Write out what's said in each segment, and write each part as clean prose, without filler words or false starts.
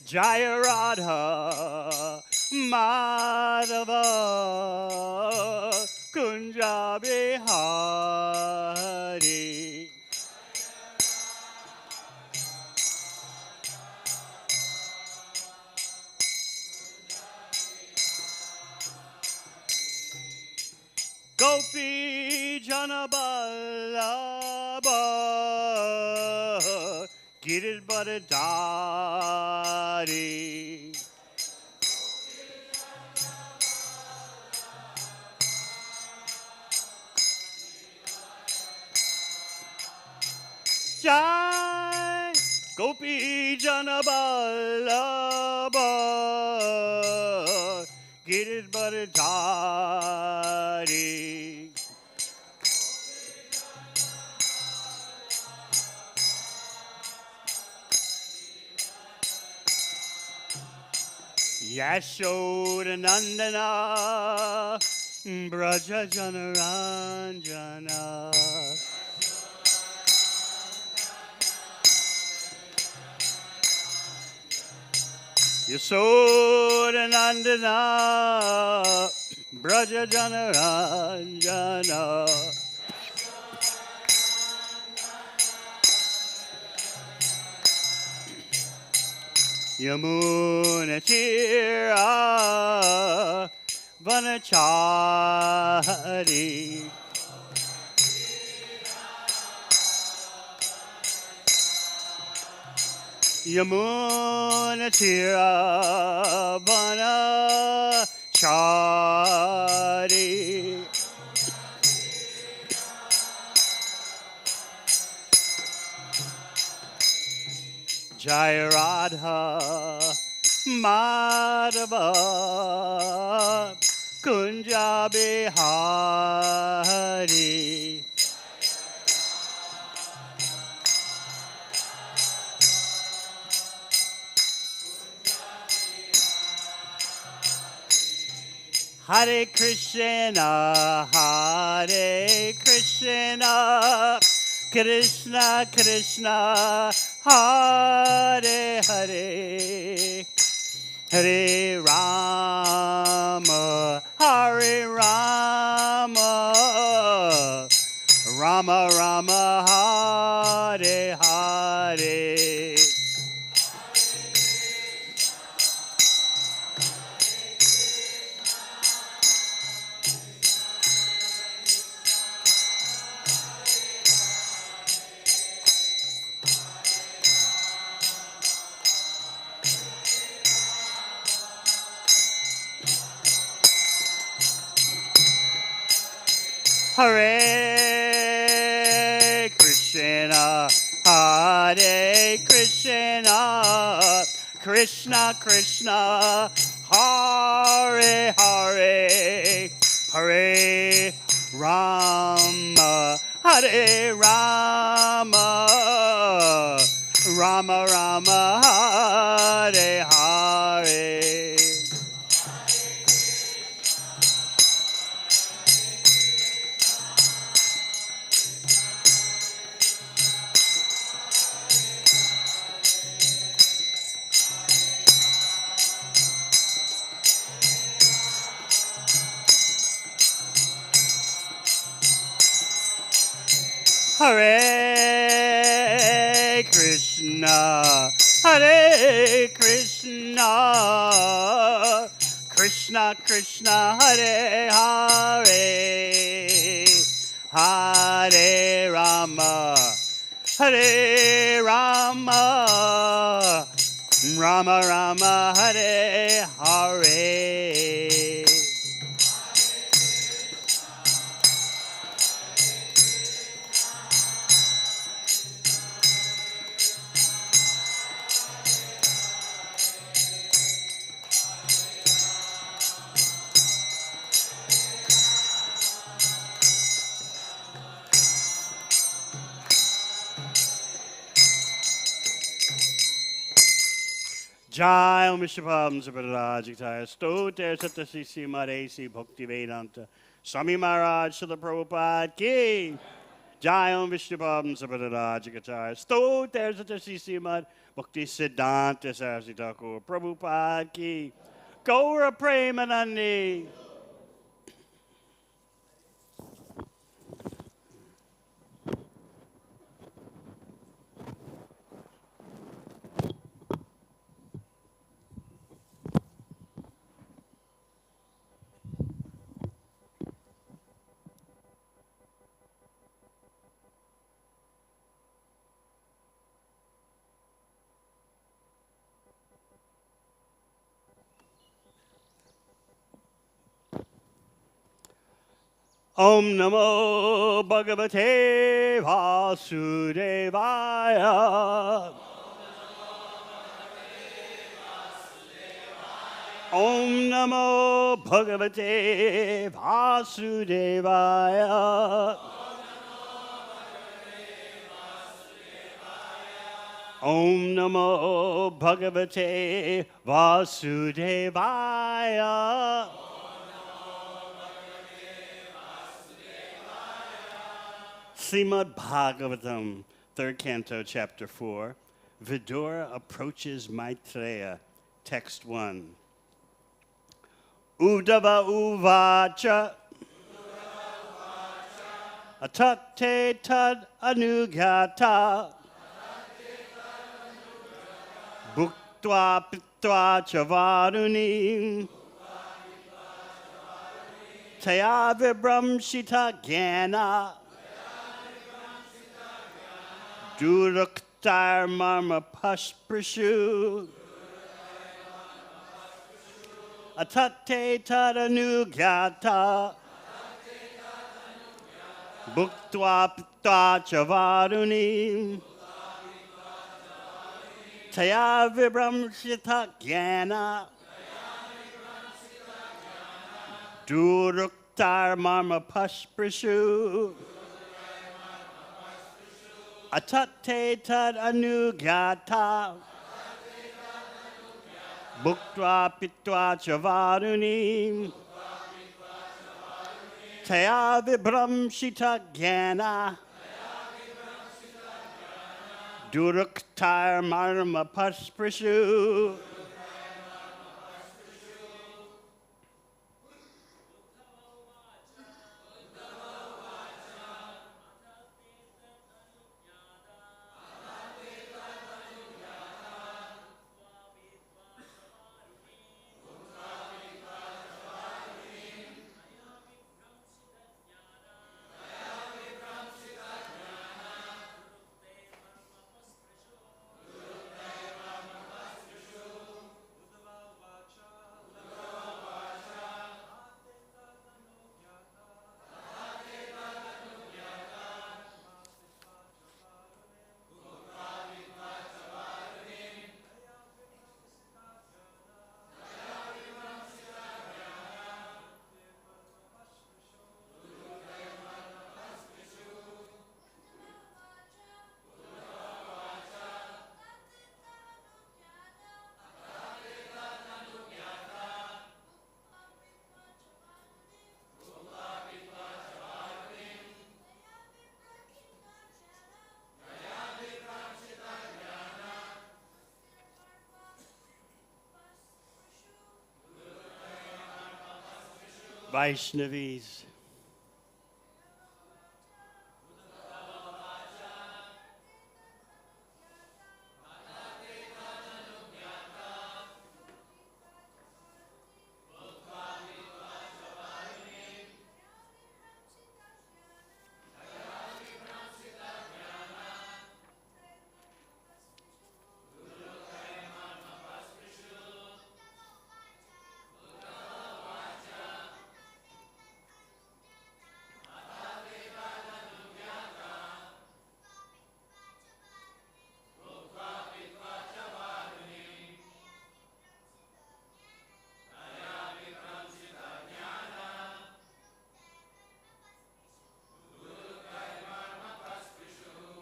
Jaya Radha Madhava Kunja Bihari. Gopi Jana Ballabha Giridharadhari. Jai Gopi Jana Ballabha Giridharadhari. Yashodanandana Braja Janaranjana. Yashodanandana Braja Janaranjana. Yamuna Tira Vanachari. Yamuna Tira Vanachari. Jai Radha Madhava Kunja Bihari. Hare Krishna, Hare Krishna, Krishna Krishna, Hare Hare, Hare Rama, Hare Rama, Rama Rama, Hare Hare. Hare Krishna, Hare Krishna, Krishna Krishna, Hare Hare, Hare Rama, Hare Rama, Rama Rama, Hare Hare. Hare Krishna, Hare Krishna, Krishna Krishna, Hare Hare, Hare Rama, Hare Rama, Rama Rama, Hare Hare. Jai Om vibhraṁśita-jñānā Stoter Satasi Srimad Bhakti-Vedanta Swami Maharaj Srila Prabhupada Ki Jai Om vibhraṁśita-jñānā Stoter Satasi Srimad Bhakti-siddhanta Saraswati Thakur Prabhupada ki, Gaura Premanandi. Om Namo Bhagavate Vasudevaya. Om Namo Bhagavate Vasudevaya. Om Namo Bhagavate Vasudevaya. Srimad Bhagavatam, 3rd Canto, Chapter 4. Vidura approaches Maitreya, Text 1. Uddhava uvāca. Atha tad-anujñātā. Bhuktvā pītvā ca vāruṇīm. Tayā vibhraṁśita-jñānā. Duruktair marma paspṛśuḥ. Atha tad-anujñātā. Bhuktvā pītvā ca vāruṇīm. Tayā vibhraṁśita-jñānā. Duruktair marma paspṛśuḥ. Atha tad-anujñātā. Bhuktvā pītvā ca vāruṇīm. Tayā vibhraṁśita-jñānā. Duruktair marma paspṛśuḥ. Vaishnavis.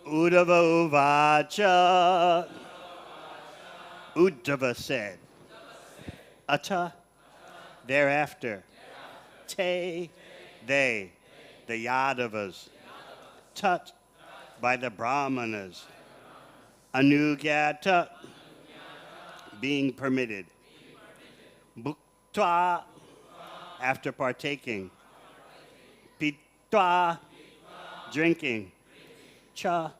Uddhava uvāca. Uddhava said. Atha, thereafter. They, the Yādavas. Tat, by the brāhmaṇas. anujñātā, being permitted. Bhuktvā, after partaking. Pītvā, drinking. Cha,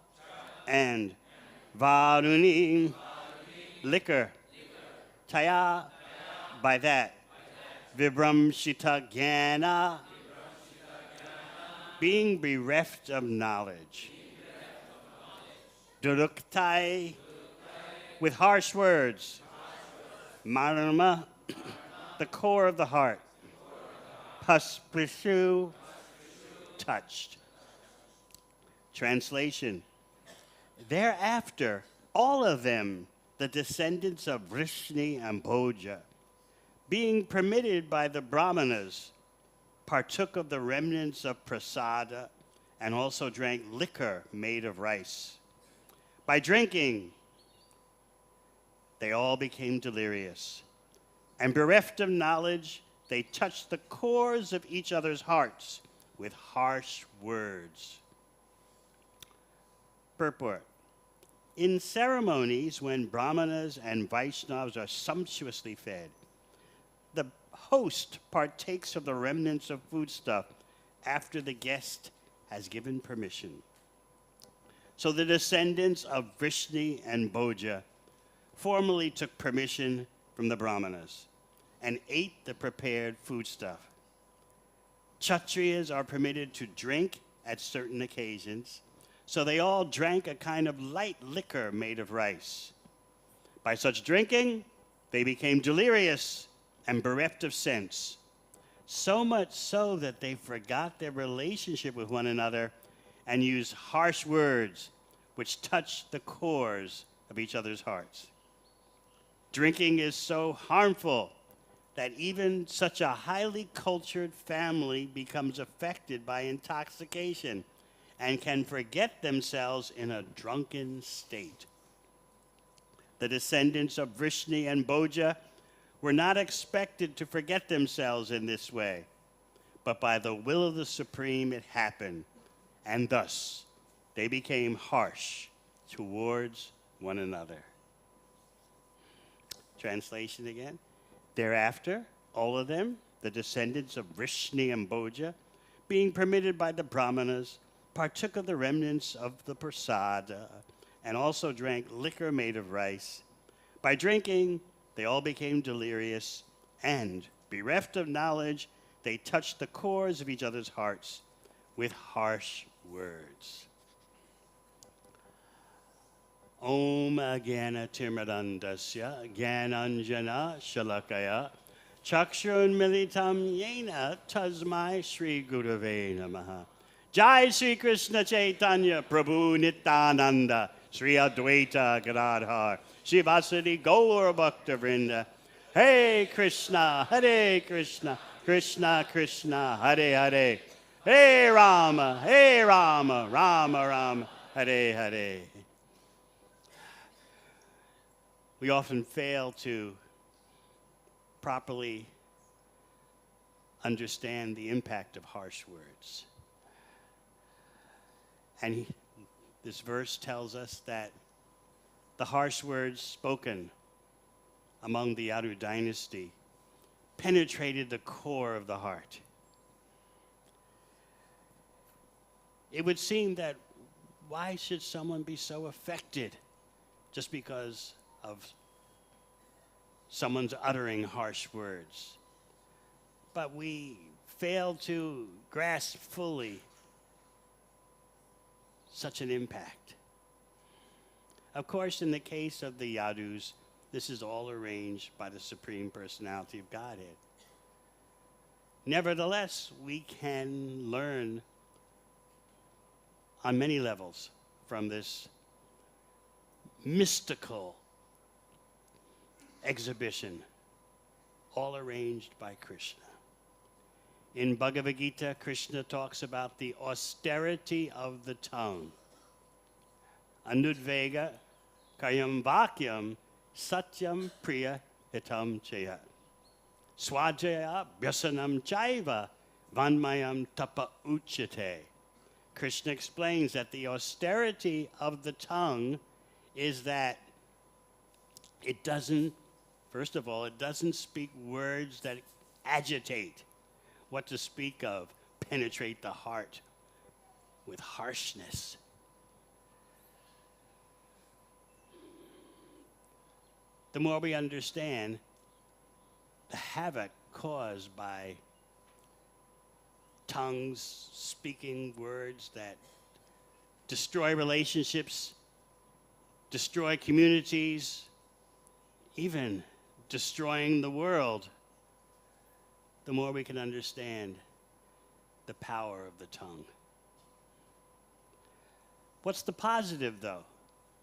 and. Vṛṣṇi, liquor. Tayā, by that. Vibhraṁśita-jñānā, being bereft of knowledge. Duruktair, with harsh words. Marma, the core of the heart. Paspṛśuḥ, touched. Translation. Thereafter, all of them, the descendants of Vṛṣṇi and Bhoja, being permitted by the brāhmaṇas, partook of the remnants of prasāda and also drank liquor made of rice. By drinking, they all became delirious. And bereft of knowledge, they touched the cores of each other's hearts with harsh words. Purport. In ceremonies when brāhmanas and Vaishnavas are sumptuously fed, the host partakes of the remnants of foodstuff after the guest has given permission. So the descendants of Vṛṣṇi and Bhoja formally took permission from the brāhmanas and ate the prepared foodstuff. Kshatriyas are permitted to drink at certain occasions, so they all drank a kind of light liquor made of rice. By such drinking, they became delirious and bereft of sense, so much so that they forgot their relationship with one another and used harsh words which touched the cores of each other's hearts. Drinking is so harmful that even such a highly cultured family becomes affected by intoxication and can forget themselves in a drunken state. The descendants of Vṛṣṇi and Bhoja were not expected to forget themselves in this way, but by the will of the Supreme it happened, and thus they became harsh towards one another. Translation again. Thereafter, all of them, the descendants of Vṛṣṇi and Bhoja, being permitted by the brāhmanas, partook of the remnants of the prasāda and also drank liquor made of rice. By drinking, they all became delirious, and, bereft of knowledge, they touched the cores of each other's hearts with harsh words. Om Jnana-tirmirandasya Jnananjana Shalakaya Chakshurunmilitam Yena Tasmai Shri Gurave Namaha. Jai Sri Krishna Chaitanya Prabhu Nityananda Sri Advaita Gadadhar Sri Vasudeva Gaur Bhakta Vrinda. Hey Krishna, Hare Krishna, Krishna Krishna, Hare Hare. Hey Rama, Rama Rama, Hare Hare. We often fail to properly understand the impact of harsh words. And this verse tells us that the harsh words spoken among the Yadu dynasty penetrated the core of the heart. It would seem that why should someone be so affected just because of someone's uttering harsh words? But we fail to grasp fully such an impact. Of course, in the case of the Yadus, this is all arranged by the Supreme Personality of Godhead. Nevertheless, we can learn on many levels from this mystical exhibition, all arranged by Krishna. In Bhagavad Gita, Krishna talks about the austerity of the tongue. Anudvega kayam vakyam satyam priya hitam chaya. Swajaya vyasanam chaiva vanmayam tapa uchyate. Krishna explains that the austerity of the tongue is that it doesn't, first of all, it doesn't speak words that agitate. What to speak of, penetrate the heart with harshness. The more we understand the havoc caused by tongues speaking words that destroy relationships, destroy communities, even destroying the world, the more we can understand the power of the tongue. What's the positive, though?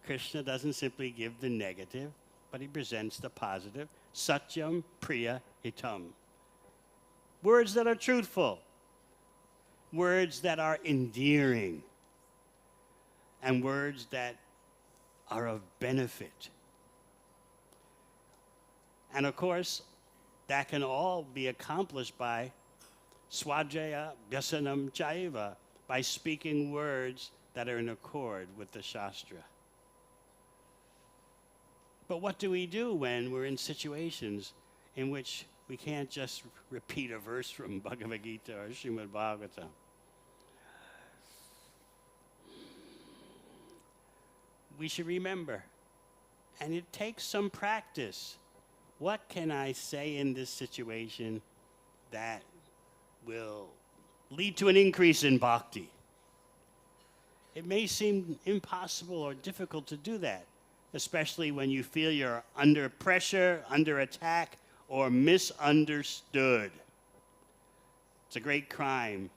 Krishna doesn't simply give the negative, but he presents the positive. Satyam priya hitam. Words that are truthful. Words that are endearing. And words that are of benefit. And of course, that can all be accomplished by svajaya vyasanam chaiva, by speaking words that are in accord with the Shastra. But what do we do when we're in situations in which we can't just repeat a verse from Bhagavad Gita or Srimad Bhagavatam? We should remember, and it takes some practice. What can I say in this situation that will lead to an increase in bhakti? It may seem impossible or difficult to do that, especially when you feel you're under pressure, under attack, or misunderstood. It's a great crime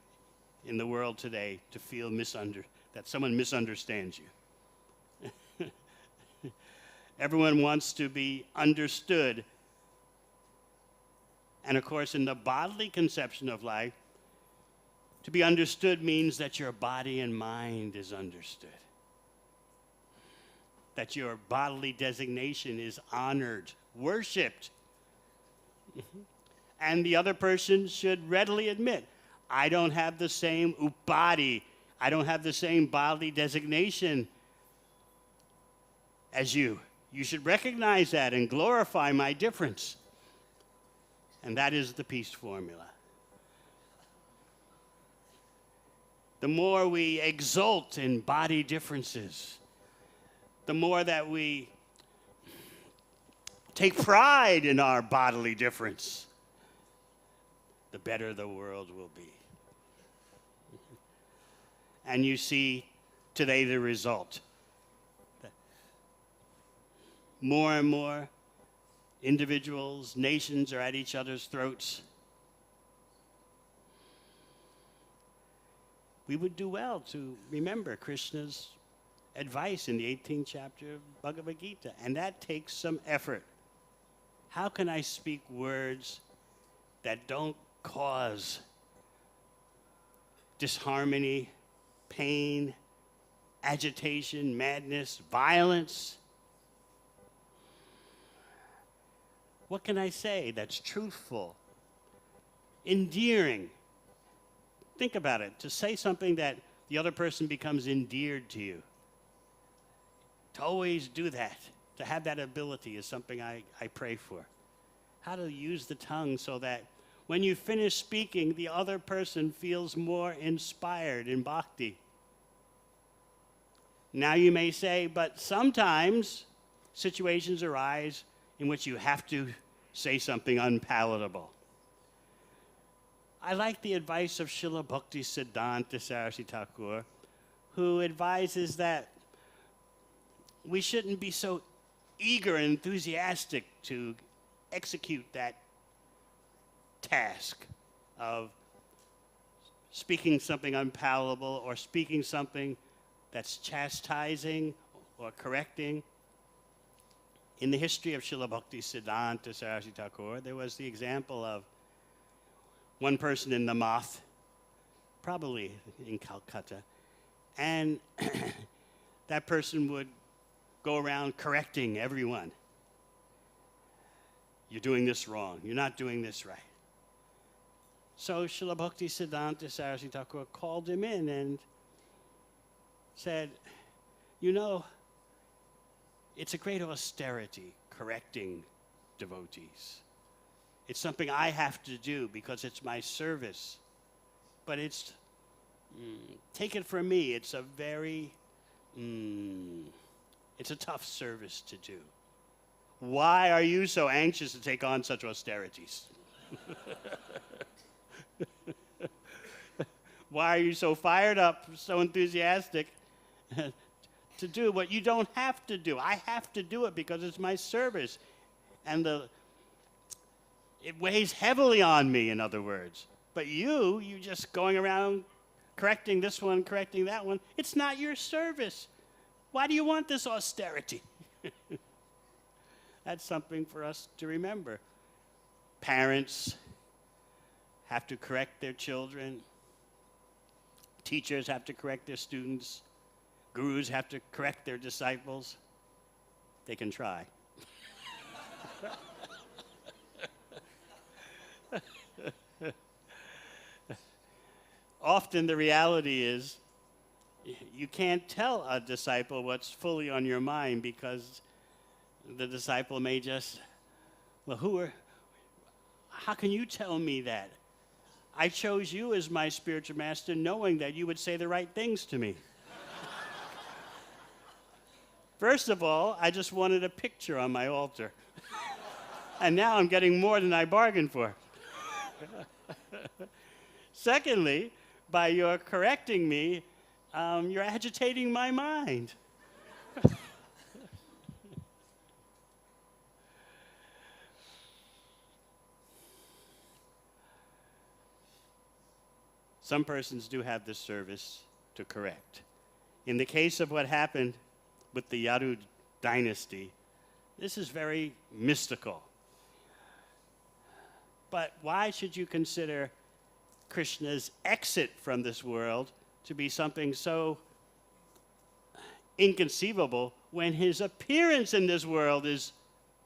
in the world today to feel that someone misunderstands you. Everyone wants to be understood. And of course, in the bodily conception of life, to be understood means that your body and mind is understood. That your bodily designation is honored, worshipped. And the other person should readily admit, I don't have the same upadi, I don't have the same bodily designation as you. You should recognize that and glorify my difference. And that is the peace formula. The more we exult in body differences, the more that we take pride in our bodily difference, the better the world will be. And you see today the result. More and more individuals, nations are at each other's throats. We would do well to remember Krishna's advice in the 18th chapter of Bhagavad Gita, and that takes some effort. How can I speak words that don't cause disharmony, pain, agitation, madness, violence? What can I say that's truthful, endearing? Think about it. To say something that the other person becomes endeared to you. To always do that, to have that ability is something I pray for. How to use the tongue so that when you finish speaking, the other person feels more inspired in bhakti. Now you may say, but sometimes situations arise in which you have to say something unpalatable. I like the advice of Srila Bhaktisiddhanta Saraswati Thakur, who advises that we shouldn't be so eager and enthusiastic to execute that task of speaking something unpalatable or speaking something that's chastising or correcting. In the history of Srila Bhaktisiddhanta Saraswati Thakur, there was the example of one person in the Math, probably in Calcutta, and that person would go around correcting everyone. You're doing this wrong. You're not doing this right. So Srila Bhaktisiddhanta Saraswati Thakur called him in and said, you know, it's a great austerity, correcting devotees. It's something I have to do because it's my service. But it's, take it from me, it's a very, it's a tough service to do. Why are you so anxious to take on such austerities? Why are you so fired up, so enthusiastic to do what you don't have to do? I have to do it because it's my service. And it weighs heavily on me, in other words. But you just going around correcting this one, correcting that one. It's not your service. Why do you want this austerity? That's something for us to remember. Parents have to correct their children. Teachers have to correct their students. Gurus have to correct their disciples. They can try. Often the reality is you can't tell a disciple what's fully on your mind because the disciple may just, well, how can you tell me that? I chose you as my spiritual master knowing that you would say the right things to me. First of all, I just wanted a picture on my altar. And now I'm getting more than I bargained for. Secondly, by your correcting me, you're agitating my mind. Some persons do have this service to correct. In the case of what happened with the Yadu dynasty, this is very mystical. But why should you consider Krishna's exit from this world to be something so inconceivable when his appearance in this world is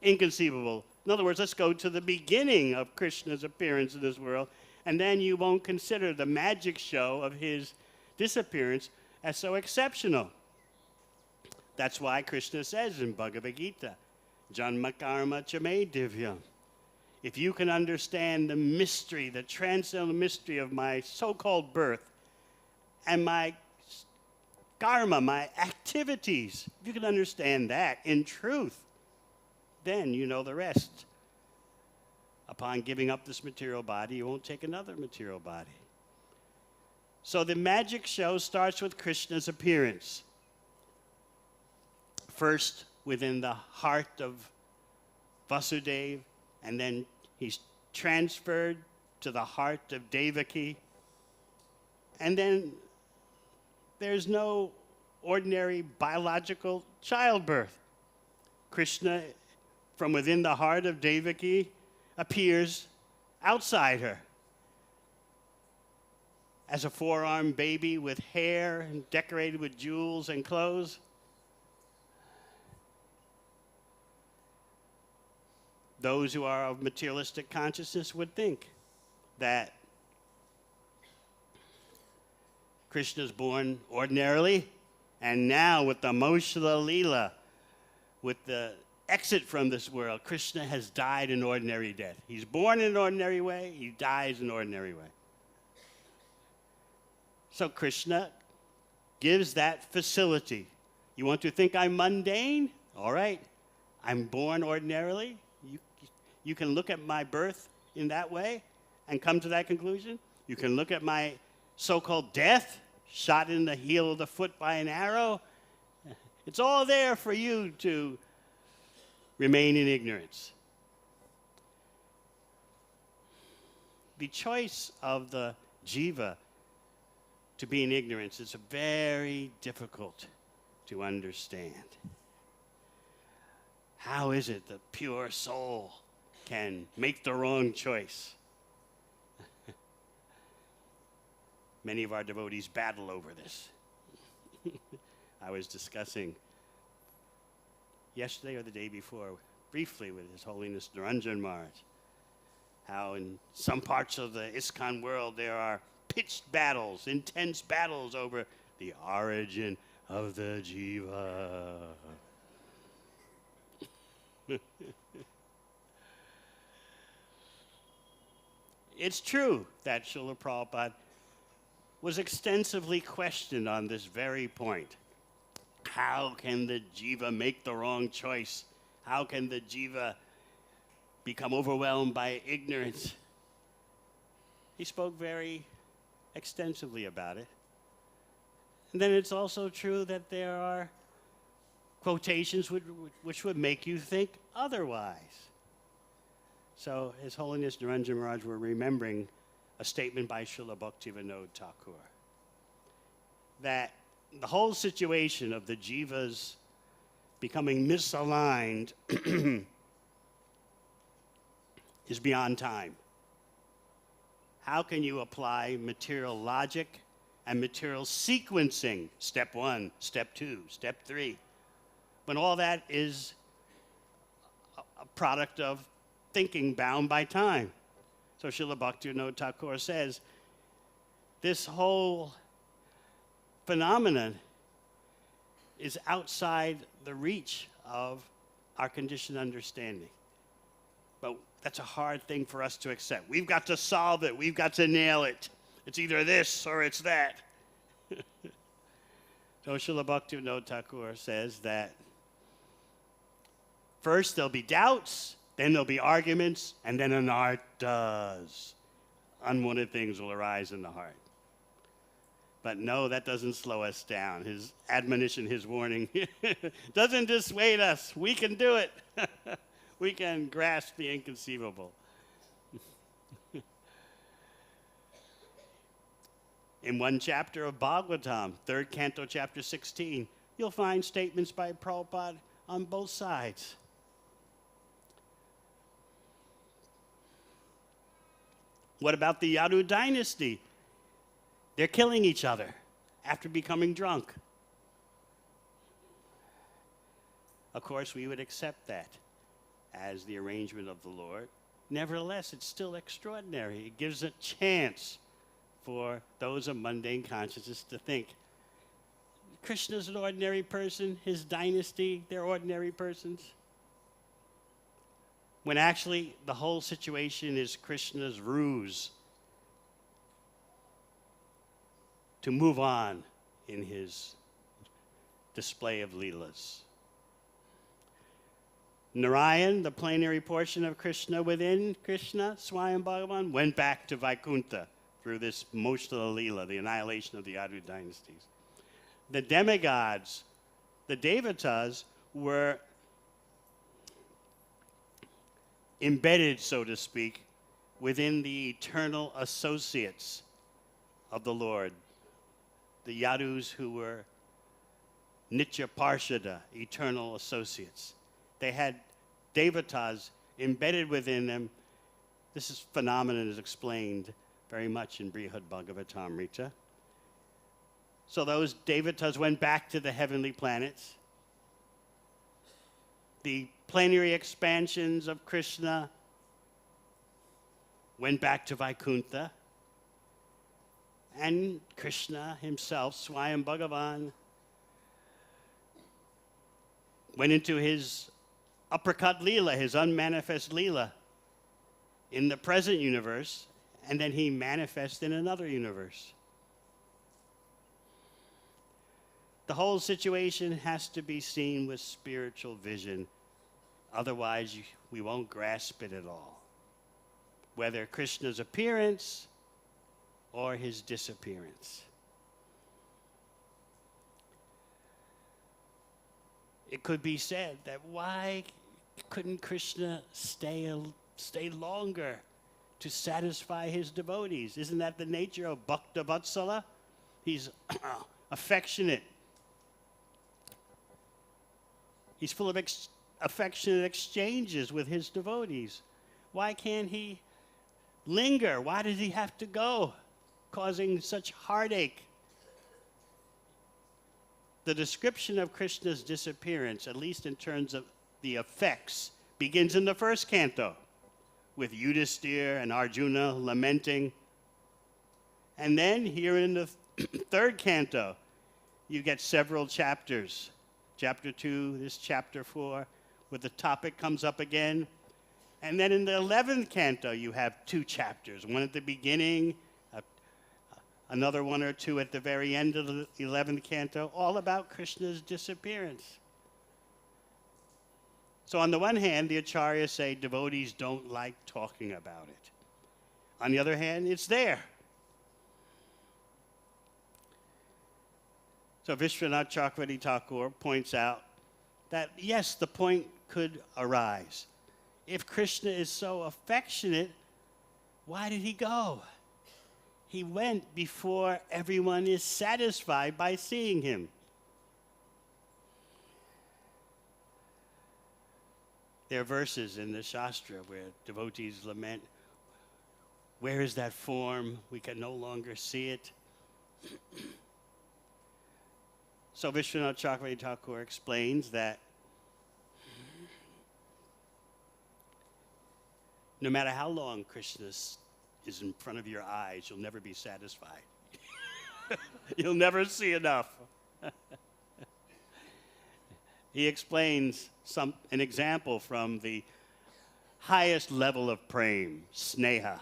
inconceivable? In other words, let's go to the beginning of Krishna's appearance in this world, and then you won't consider the magic show of his disappearance as so exceptional. That's why Krishna says in Bhagavad Gita, Janma karma cha me divyam. If you can understand the mystery, the transcendental mystery of my so-called birth and my karma, my activities, if you can understand that in truth, then you know the rest. Upon giving up this material body, you won't take another material body. So the magic show starts with Krishna's appearance. First within the heart of Vasudeva, and then he's transferred to the heart of Devaki. And then there's no ordinary biological childbirth. Krishna, from within the heart of Devaki, appears outside her as a four-armed baby with hair and decorated with jewels and clothes. Those who are of materialistic consciousness would think that Krishna is born ordinarily, and now with the Moshla Leela, with the exit from this world, Krishna has died an ordinary death. He's born in an ordinary way, he dies an ordinary way. So Krishna gives that facility. You want to think I'm mundane? All right, I'm born ordinarily. You can look at my birth in that way and come to that conclusion. You can look at my so-called death, shot in the heel of the foot by an arrow. It's all there for you to remain in ignorance. The choice of the jiva to be in ignorance is very difficult to understand. How is it the pure soul can make the wrong choice? Many of our devotees battle over this. I was discussing yesterday or the day before, briefly with His Holiness Niranjan Maharaj, how in some parts of the ISKCON world there are pitched battles, intense battles over the origin of the jiva. It's true that Srila Prabhupada was extensively questioned on this very point. How can the jiva make the wrong choice? How can the jiva become overwhelmed by ignorance? He spoke very extensively about it. And then it's also true that there are quotations which would make you think otherwise. So His Holiness Niranjan Maharaj were remembering a statement by Srila Bhaktivinoda Thakur that the whole situation of the jivas becoming misaligned is beyond time. How can you apply material logic and material sequencing, step 1, step 2, step 3, when all that is a product of thinking bound by time? So Srila Bhaktivinoda Thakur says, this whole phenomenon is outside the reach of our conditioned understanding. But that's a hard thing for us to accept. We've got to solve it. We've got to nail it. It's either this or it's that. So Srila Bhaktivinoda Thakur says that first there'll be doubts, then there'll be arguments, and then anarthas. Unwanted things will arise in the heart. But no, that doesn't slow us down. His admonition, his warning, doesn't dissuade us. We can do it. We can grasp the inconceivable. In one chapter of Bhagavatam, 3rd canto, chapter 16, you'll find statements by Prabhupada on both sides. What about the Yadu dynasty? They're killing each other after becoming drunk. Of course, we would accept that as the arrangement of the Lord. Nevertheless, it's still extraordinary. It gives a chance for those of mundane consciousness to think, Krishna's an ordinary person, his dynasty, they're ordinary persons. When actually the whole situation is Krishna's ruse to move on in his display of Leelas. Narayan, the plenary portion of Krishna within Krishna, Swami Bhagavan, went back to Vaikuntha through this Moshla Leela, the annihilation of the Yadu dynasties. The demigods, the Devatas, were embedded, so to speak, within the eternal associates of the Lord. The Yadus who were Nitya Parshada, eternal associates. They had Devatas embedded within them. This phenomenon is explained very much in Brihad Bhagavatamrita. So those Devatas went back to the heavenly planets. The plenary expansions of Krishna went back to Vaikuntha. And Krishna himself, Swayam Bhagavan, went into his uppercut Leela, his unmanifest Leela, in the present universe, and then he manifests in another universe. The whole situation has to be seen with spiritual vision. Otherwise, we won't grasp it at all. Whether Krishna's appearance or his disappearance. It could be said that why couldn't Krishna stay longer to satisfy his devotees? Isn't that the nature of Bhakta Vatsala? He's affectionate. He's full of affectionate exchanges with his devotees. Why can't he linger? Why does he have to go, causing such heartache? The description of Krishna's disappearance, at least in terms of the effects, begins in the 1st canto, with Yudhisthira and Arjuna lamenting. And then here in the 3rd canto, you get several chapters. Chapter 2, this chapter 4, where the topic comes up again. And then in the 11th canto, you have 2 chapters, one at the beginning, another 1 or 2 at the very end of the 11th canto, all about Krishna's disappearance. So on the one hand, the acharyas say devotees don't like talking about it. On the other hand, it's there. So Vishwanath Chakravarti Thakur points out that, yes, the point could arise. If Krishna is so affectionate, why did he go? He went before everyone is satisfied by seeing him. There are verses in the Shastra where devotees lament, where is that form? We can no longer see it. So Vishwanath Chakravarti Thakur explains that no matter how long Krishna is in front of your eyes, you'll never be satisfied. You'll never see enough. He explains an example from the highest level of prem, sneha.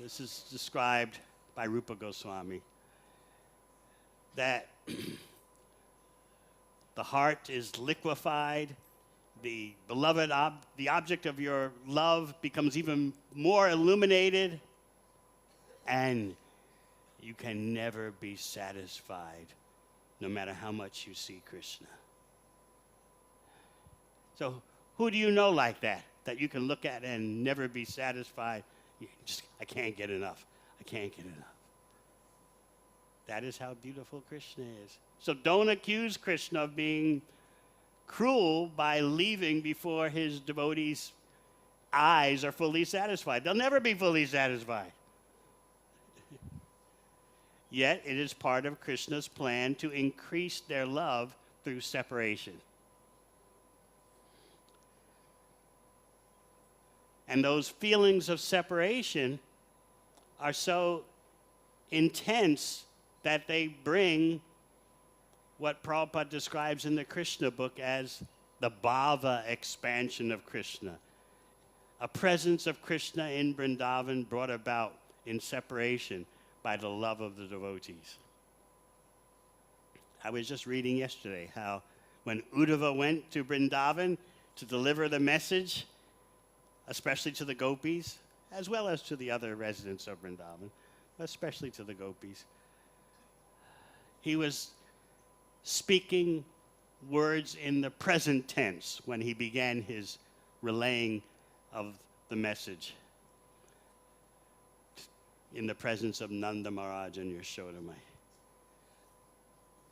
This is described by Rupa Goswami, that the heart is liquefied, the beloved, the object of your love becomes even more illuminated, and you can never be satisfied no matter how much you see Krishna. So who do you know like that you can look at and never be satisfied? I can't get enough. I can't get enough. That is how beautiful Krishna is. So don't accuse Krishna of being cruel by leaving before his devotees' eyes are fully satisfied. They'll never be fully satisfied. Yet it is part of Krishna's plan to increase their love through separation. And those feelings of separation are so intense that they bring what Prabhupada describes in the Krishna book as the bhava expansion of Krishna, a presence of Krishna in Vrindavan brought about in separation by the love of the devotees. I was just reading yesterday how when Uddhava went to Vrindavan to deliver the message, especially to the gopis, as well as to the other residents of Vrindavan, but especially to the gopis, he was speaking words in the present tense when he began his relaying of the message in the presence of Nanda Maharaj and Yashoda Mai.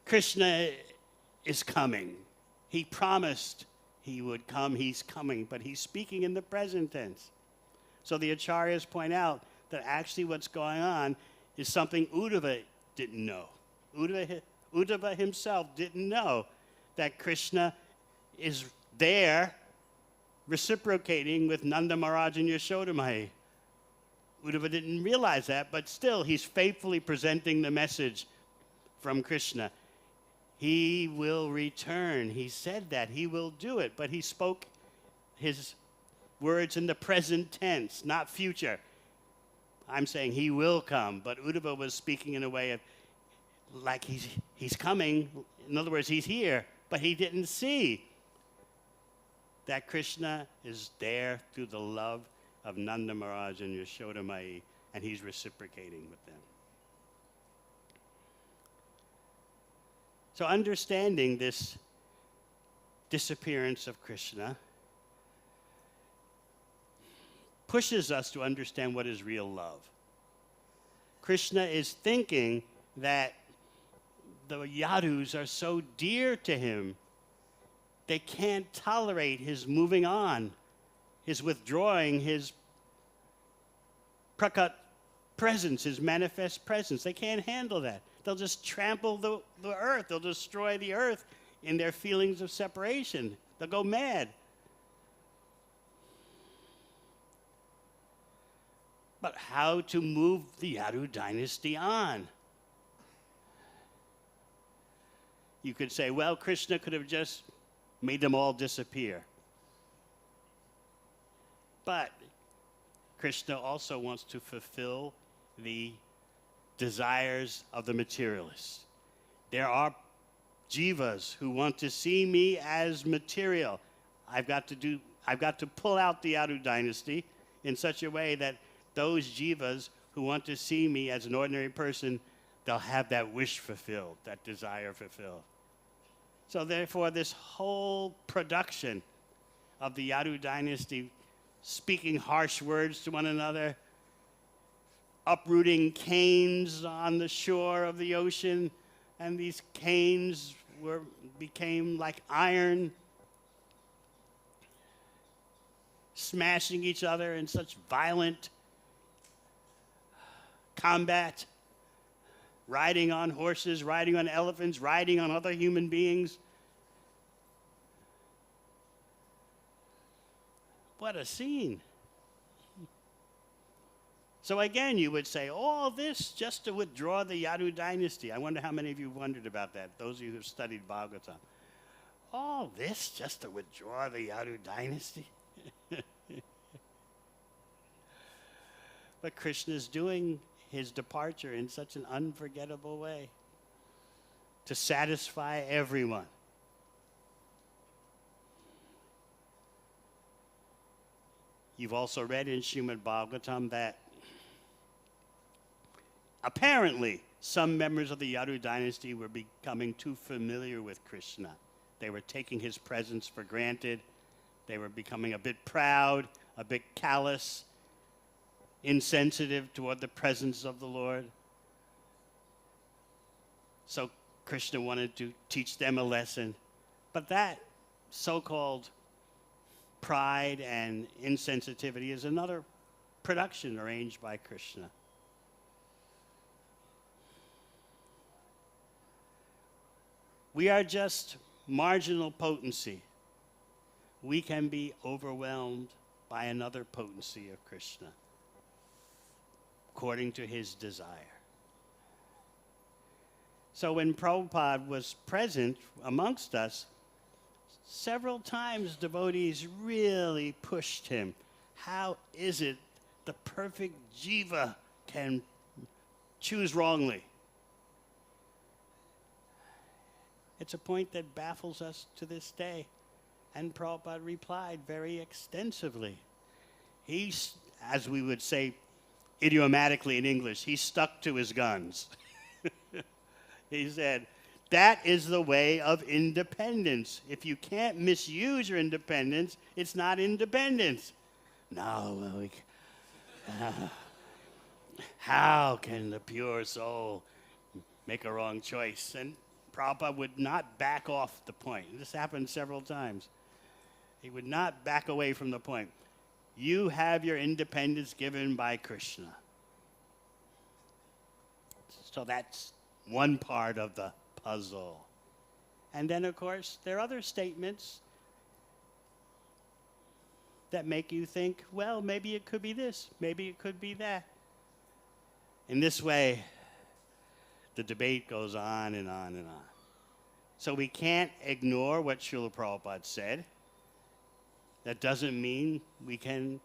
Krishna is coming. He promised he would come. He's coming, but he's speaking in the present tense. So the acharyas point out that actually what's going on is something Uddhava didn't know. Uddhava himself didn't know that Krishna is there reciprocating with Nanda Maharaj and Yashoda Mai. Uddhava didn't realize that, but still he's faithfully presenting the message from Krishna. He will return. He said that. He will do it. But he spoke his words in the present tense, not future. I'm saying he will come, but Uddhava was speaking in a way of like he's coming. In other words, he's here, but he didn't see that Krishna is there through the love of Nanda Maharaj and Yashoda Mai, and he's reciprocating with them. So understanding this disappearance of Krishna pushes us to understand what is real love. Krishna is thinking that the Yadus are so dear to him, they can't tolerate his moving on, his withdrawing, his prakat presence, his manifest presence. They can't handle that. They'll just trample the earth. They'll destroy the earth in their feelings of separation. They'll go mad. But how to move the Yadu dynasty on? You could say, well, Krishna could have just made them all disappear. But Krishna also wants to fulfill the desires of the materialists. There are jivas who want to see me as material. I've got to pull out the Yadu dynasty in such a way that those jivas who want to see me as an ordinary person, they'll have that wish fulfilled, that desire fulfilled. So therefore, this whole production of the Yadu dynasty, speaking harsh words to one another, uprooting canes on the shore of the ocean, and these canes became like iron, smashing each other in such violent combat, riding on horses, riding on elephants, riding on other human beings. What a scene. So again, you would say, all this just to withdraw the Yadu dynasty. I wonder how many of you wondered about that, those of you who have studied Bhagavatam. All this just to withdraw the Yadu dynasty? But Krishna is doing his departure in such an unforgettable way to satisfy everyone. You've also read in Srimad Bhagavatam that apparently some members of the Yadu dynasty were becoming too familiar with Krishna. They were taking his presence for granted. They were becoming a bit proud, a bit callous, insensitive toward the presence of the Lord. So Krishna wanted to teach them a lesson. But that so-called pride and insensitivity is another production arranged by Krishna. We are just marginal potency. We can be overwhelmed by another potency of Krishna, according to his desire. So when Prabhupada was present amongst us, several times devotees really pushed him. How is it the perfect jiva can choose wrongly? It's a point that baffles us to this day. And Prabhupada replied very extensively. He, as we would say idiomatically in English, he stuck to his guns. He said, that is the way of independence. If you can't misuse your independence, it's not independence. No, how can the pure soul make a wrong choice? And Prabhupada would not back off the point. This happened several times. He would not back away from the point. You have your independence given by Krishna. So that's one part of the puzzle. And then, of course, there are other statements that make you think, well, maybe it could be this, maybe it could be that. In this way, the debate goes on and on and on. So we can't ignore what Srila Prabhupada said. That doesn't mean we can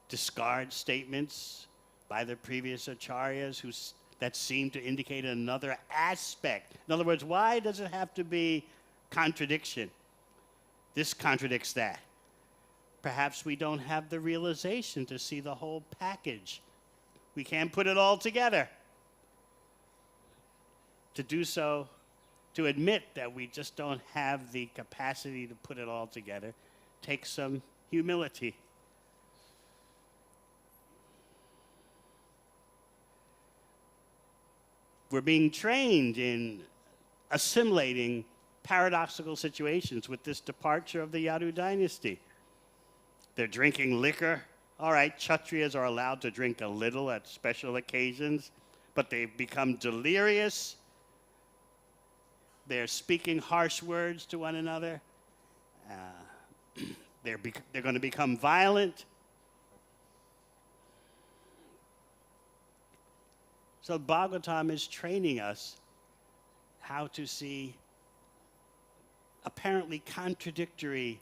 discard statements by the previous acharyas that seem to indicate another aspect. In other words, why does it have to be contradiction? This contradicts that. Perhaps we don't have the realization to see the whole package. We can't put it all together. To do so, to admit that we just don't have the capacity to put it all together, takes some humility. We're being trained in assimilating paradoxical situations with this departure of the Yadu dynasty. They're drinking liquor. All right, Kshatriyas are allowed to drink a little at special occasions, but they've become delirious. They're speaking harsh words to one another. They're going to become violent. So Bhagavatam is training us how to see apparently contradictory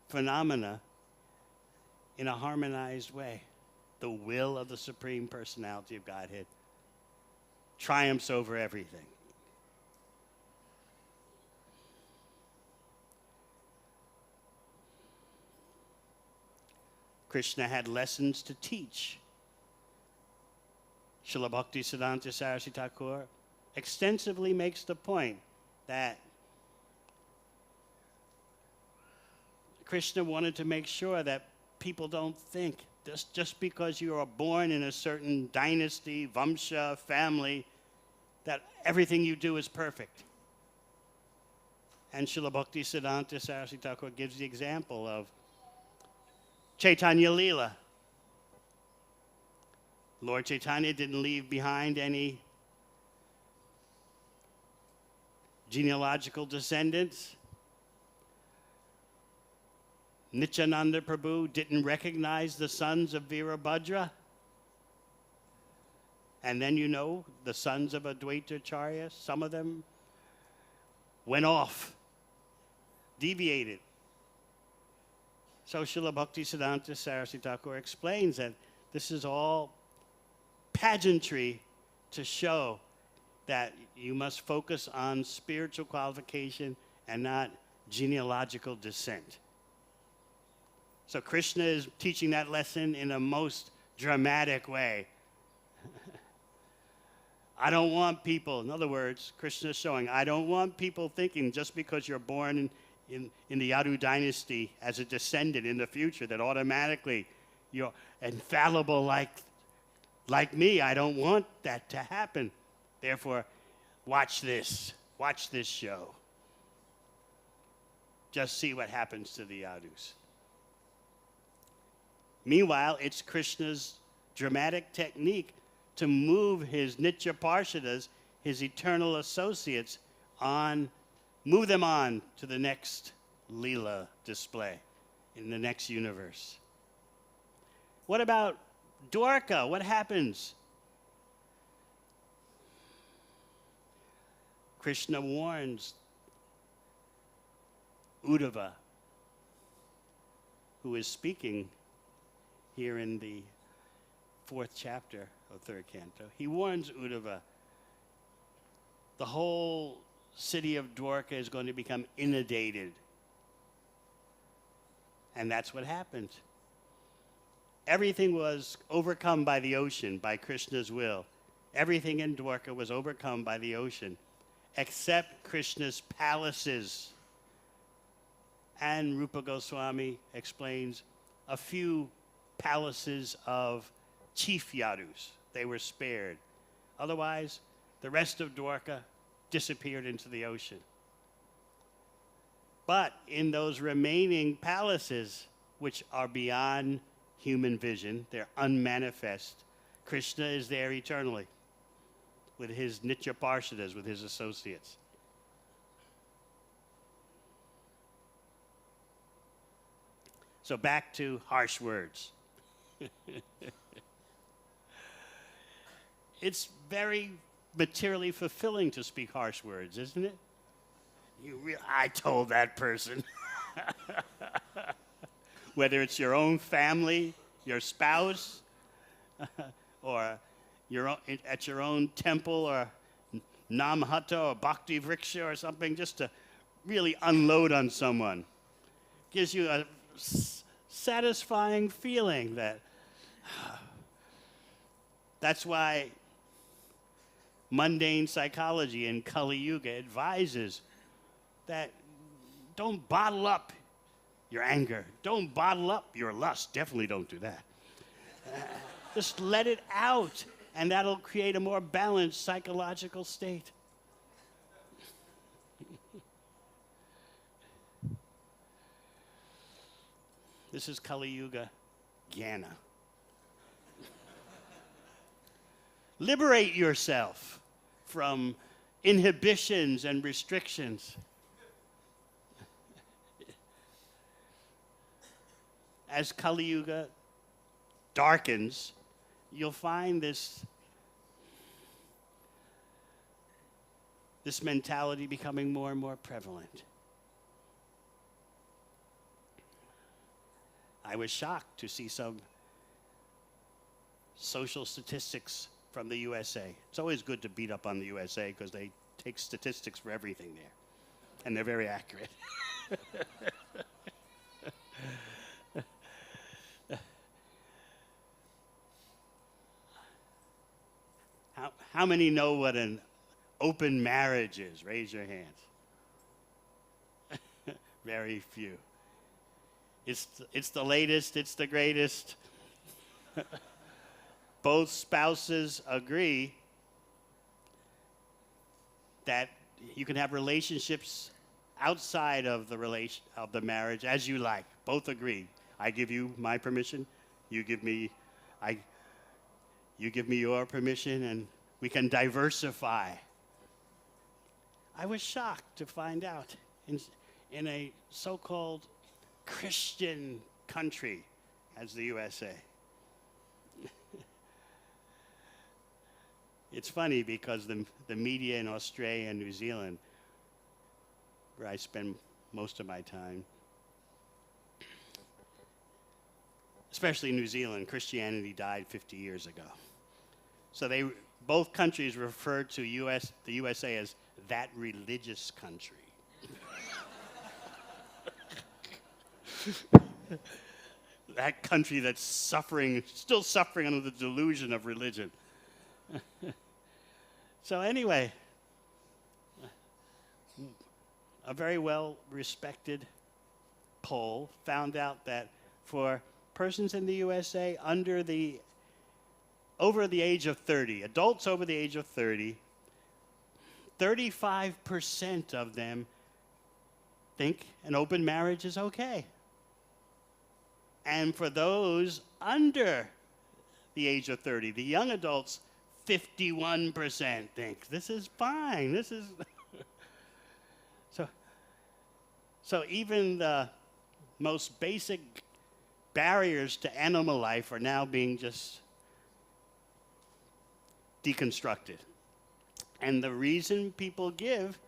phenomena in a harmonized way. The will of the Supreme Personality of Godhead triumphs over everything. Krishna had lessons to teach. Srila Bhaktisiddhanta Saraswati Thakur extensively makes the point that Krishna wanted to make sure that people don't think just because you are born in a certain dynasty, vamsha, family, that everything you do is perfect. And Srila Bhaktisiddhanta Saraswati Thakur gives the example of Chaitanya Leela. Lord Chaitanya didn't leave behind any genealogical descendants. Nityananda Prabhu didn't recognize the sons of Virabhadra. And then the sons of Advaitacharya, some of them went off, deviated. So Srila Bhaktisiddhanta Saraswati Thakur explains that this is all pageantry to show that you must focus on spiritual qualification and not genealogical descent. So Krishna is teaching that lesson in a most dramatic way. I don't want people, in other words, Krishna is showing, I don't want people thinking just because you're born in the Yadu dynasty as a descendant in the future that automatically you're infallible like me. I don't want that to happen. Therefore, watch this show. Just see what happens to the Yadus. Meanwhile, it's Krishna's dramatic technique to move his Nitya Parshadas, his eternal associates, move them on to the next Leela display in the next universe. What about Dwarka? What happens? Krishna warns Uddhava, who is speaking here in the 4th chapter of 3rd canto. He warns Uddhava, the whole city of Dwarka is going to become inundated. And that's what happened. Everything was overcome by the ocean, by Krishna's will. Everything in Dwarka was overcome by the ocean, except Krishna's palaces. And Rupa Goswami explains a few palaces of chief Yadus. They were spared. Otherwise, the rest of Dwarka disappeared into the ocean. But in those remaining palaces, which are beyond human vision, they're unmanifest, Krishna is there eternally with his Nitya Parshadas, with his associates. So back to harsh words. It's very materially fulfilling to speak harsh words, isn't it? I told that person. Whether it's your own family, your spouse, or at your own temple or namhata or bhakti vriksha or something, just to really unload on someone. Gives you a satisfying feeling that's why mundane psychology in Kali Yuga advises that don't bottle up your anger. Don't bottle up your lust. Definitely don't do that. Just let it out, and that'll create a more balanced psychological state. This is Kali Yuga Jnana. Liberate yourself from inhibitions and restrictions. As Kali Yuga darkens, you'll find this mentality becoming more and more prevalent. I was shocked to see some social statistics from the USA. It's always good to beat up on the USA because they take statistics for everything there, and they're very accurate. How many know what an open marriage is? Raise your hands. Very few. It's the latest, it's the greatest. Both spouses agree that you can have relationships outside of the marriage as you like. Both agree. I give you my permission, you give me your permission, and we can diversify. I was shocked to find out in a so-called Christian country as the USA. It's funny because the media in Australia and New Zealand, where I spend most of my time, especially New Zealand, Christianity died 50 years ago. So both countries refer to the USA as that religious country. That country that's still suffering under the delusion of religion. So anyway, a very well-respected poll found out that for persons in the USA over the age of 30, adults over the age of 30, 35% of them think an open marriage is okay. And for those under the age of 30, the young adults, 51% think this is fine. This is so even the most basic barriers to animal life are now being just deconstructed. And the reason people give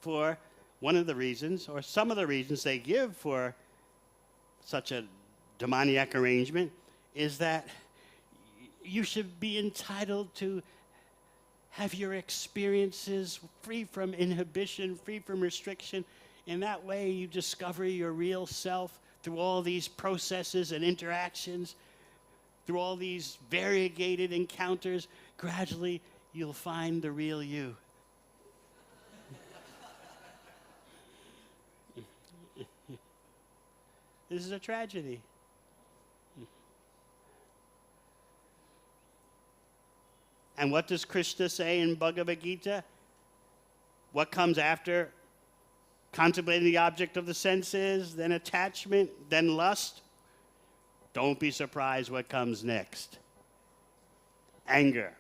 for one of the reasons, or some of the reasons they give for such a demoniac arrangement, is that you should be entitled to have your experiences free from inhibition, free from restriction. In that way, you discover your real self through all these processes and interactions, through all these variegated encounters. Gradually, you'll find the real you. This is a tragedy. And what does Krishna say in Bhagavad Gita? What comes after contemplating the object of the senses, then attachment, then lust? Don't be surprised what comes next. Anger.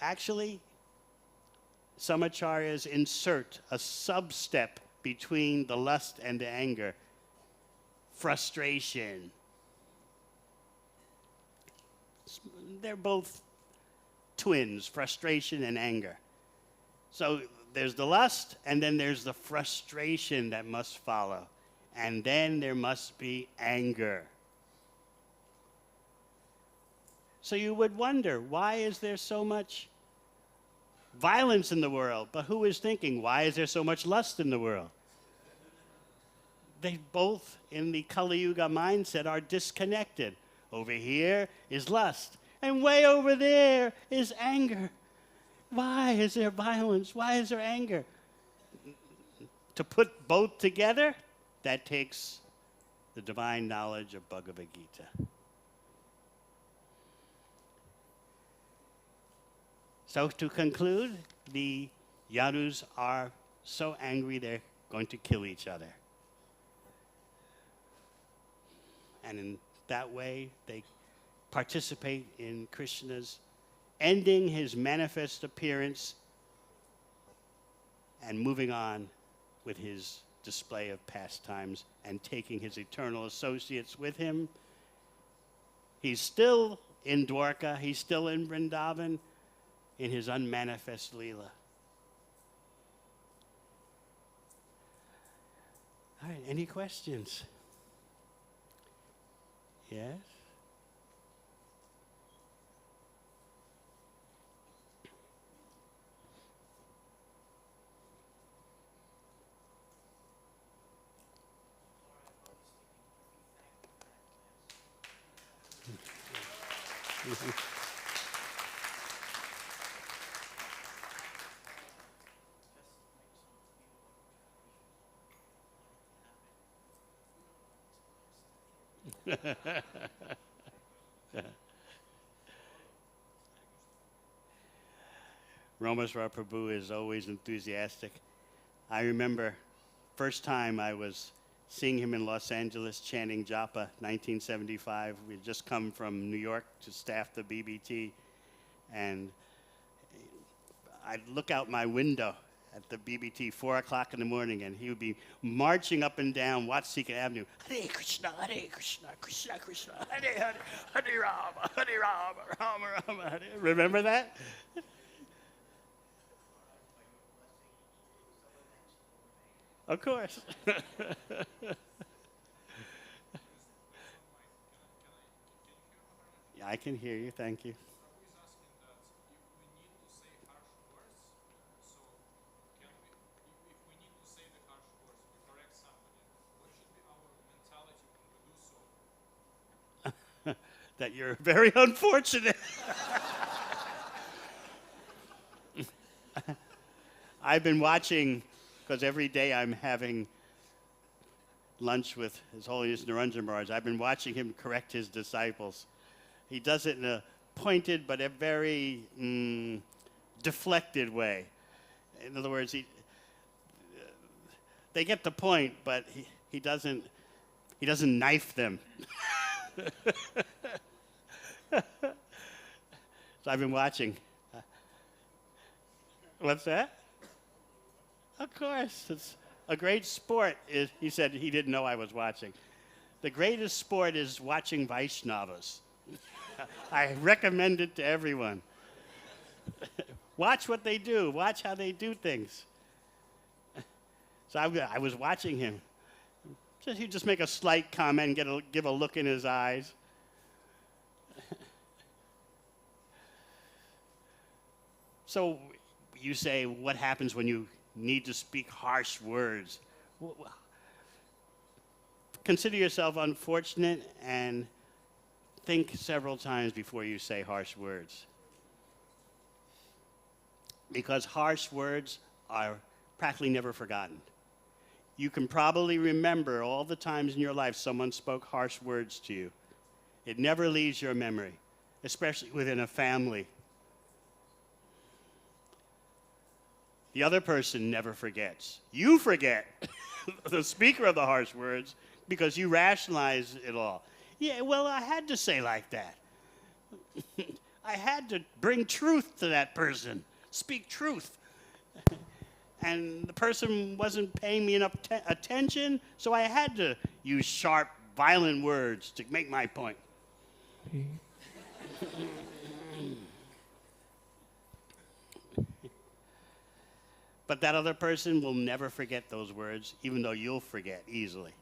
Actually, some acharyas insert a sub-step between the lust and the anger. Frustration. They're both twins, frustration and anger. So there's the lust, and then there's the frustration that must follow. And then there must be anger. So you would wonder, why is there so much violence in the world? But who is thinking, why is there so much lust in the world? They both, in the Kali Yuga mindset, are disconnected. Over here is lust, and way over there is anger. Why is there violence? Why is there anger? To put both together, that takes the divine knowledge of Bhagavad Gita. So to conclude, the Yadus are so angry they're going to kill each other. And in that way, they participate in Krishna's ending his manifest appearance and moving on with his display of pastimes and taking his eternal associates with him. He's still in Dwarka, he's still in Vrindavan, in his unmanifest Leela. All right, any questions? Yes? Rameswar Prabhu is always enthusiastic. I remember first time I was seeing him in Los Angeles chanting japa, 1975. We had just come from New York to staff the BBT, and I'd look out my window at the BBT, 4 o'clock in the morning, and he would be marching up and down Watsika Avenue. Hare Krishna, Krishna Krishna, Hare Hare, Hare Rama, Rama Rama, Hare. Remember that? Of course. Yeah, I can hear you. Thank you. That you're very unfortunate. I've been watching, because every day I'm having lunch with His Holiness Niranjan Maharaj. I've been watching him correct his disciples. He does it in a pointed but a very deflected way. In other words, they get the point, but he doesn't knife them. So I've been watching. What's that? Of course, it's a great sport. He said he didn't know I was watching. The greatest sport is watching Vaishnavas. I recommend it to everyone. Watch what they do. Watch how they do things. So I was watching him. He'd just make a slight comment and give a look in his eyes. So you say, what happens when you need to speak harsh words? Consider yourself unfortunate and think several times before you say harsh words. Because harsh words are practically never forgotten. You can probably remember all the times in your life someone spoke harsh words to you. It never leaves your memory, especially within a family. The other person never forgets. You forget the speaker of the harsh words because you rationalize it all. Yeah, well, I had to say like that. I had to bring truth to that person, speak truth. And the person wasn't paying me enough attention, so I had to use sharp, violent words to make my point. But that other person will never forget those words, even though you'll forget easily.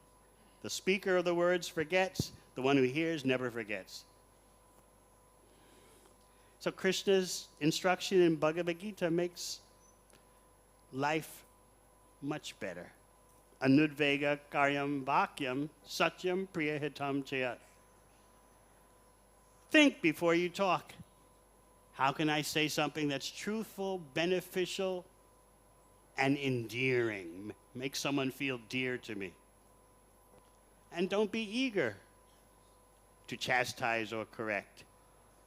The speaker of the words forgets, the one who hears never forgets. So Krishna's instruction in Bhagavad Gita makes life much better. Anudvega karyam vakyam satyam priyahitam chayat. Think before you talk. How can I say something that's truthful, beneficial, and endearing? Make someone feel dear to me. And don't be eager to chastise or correct.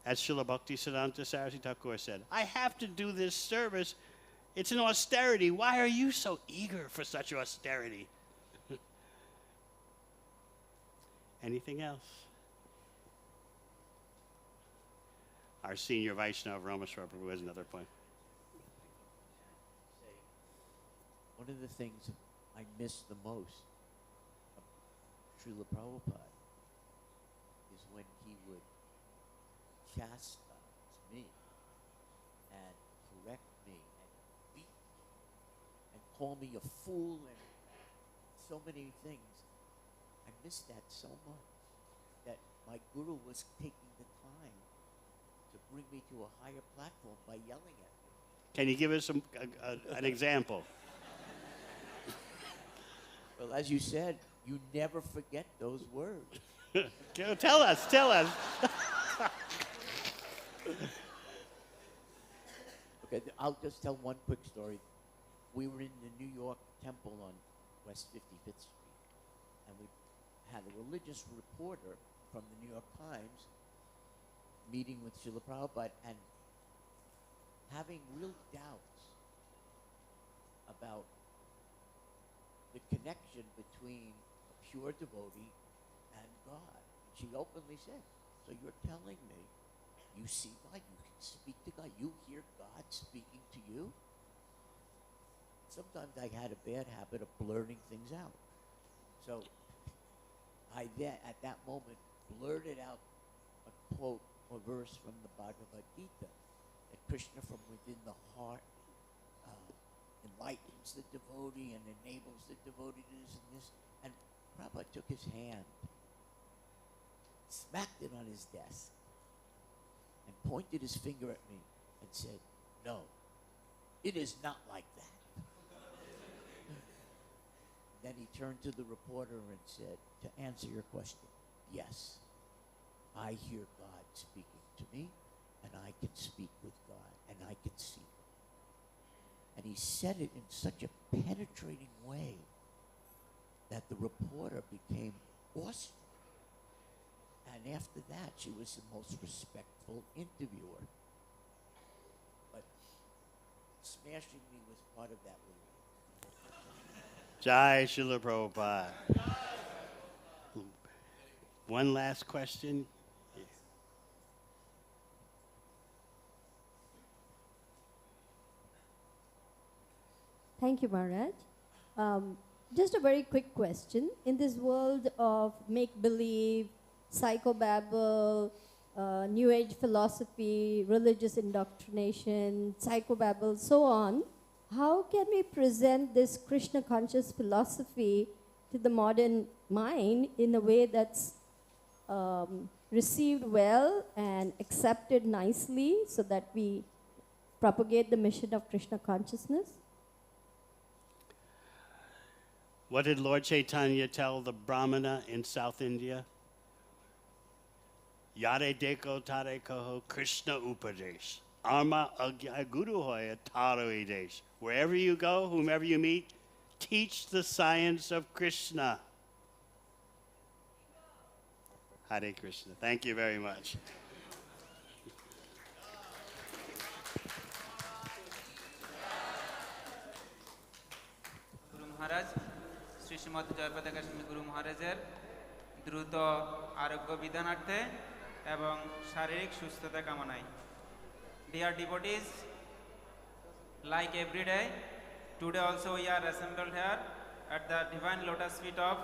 As Srila Bhaktisiddhanta Saraswati Thakur said, I have to do this service. It's an austerity. Why are you so eager for such austerity? Anything else? Our senior Vaishnava, Rameswar Prabhu, has another point. One of the things I miss the most of Srila Prabhupada is when he would chastise me and correct me and beat me and call me a fool and so many things. I miss that so much. That my guru was taking the time to bring me to a higher platform by yelling at me. Can you give us an example? Well, as you said, you never forget those words. Tell us, tell us. Okay, I'll just tell one quick story. We were in the New York temple on West 55th Street, and we had a religious reporter from the New York Times meeting with Srila Prabhupada and having real doubts about the connection between a pure devotee and God. She openly said, so you're telling me you see God, you can speak to God, you hear God speaking to you? Sometimes I had a bad habit of blurting things out. So I then, at that moment, blurted out a quote or verse from the Bhagavad Gita, that Krishna from within the heart enlightens the devotee and enables the devotee to this and this. And Prabhupada took his hand, smacked it on his desk, and pointed his finger at me and said, no, it is not like that. Then he turned to the reporter and said, to answer your question, yes, I hear God speaking to me, and I can speak with God, and I can see Him. And he said it in such a penetrating way that the reporter became awestruck. And after that, she was the most respectful interviewer. But smashing me was part of that movie. Jai Srila Prabhupada. One last question. Thank you, Maharaj. Just a very quick question. In this world of make-believe, psychobabble, New Age philosophy, religious indoctrination, psychobabble, so on, how can we present this Krishna conscious philosophy to the modern mind in a way that's received well and accepted nicely so that we propagate the mission of Krishna consciousness? What did Lord Chaitanya tell the brahmana in South India? Yare deko tare kaho Krishna upadesh. Arma guru hoya taro idesh. Wherever you go, whomever you meet, teach the science of Krishna. Hare Krishna. Thank you very much. Guru Maharaj, Srimad Jayapataka Guru Maharajের দ্রুত আরোগ্য বিধানার্থে এবং শারীরিক সুস্থতা কামনায়. Dear devotees, like every day, today also we are assembled here at the divine lotus feet of